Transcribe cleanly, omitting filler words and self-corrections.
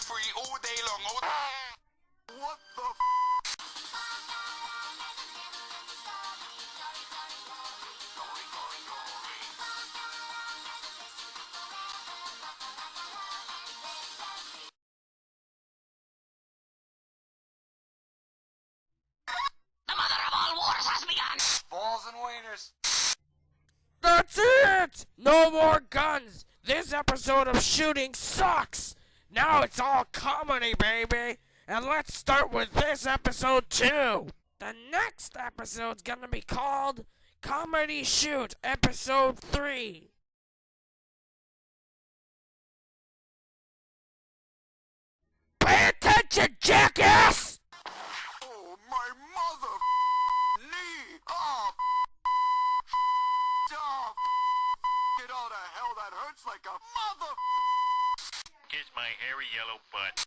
free all day long. What the The mother of all wars has begun! balls and wieners? That's it! No more guns! This episode of shooting sucks! Now it's all comedy, baby! And let's start with this episode too! The next episode's gonna be called Comedy Shoot Episode 3. Pay attention, jackass! Oh, my mother knee! Oh, get out of hell, that hurts like a mother. Kiss my hairy yellow butt.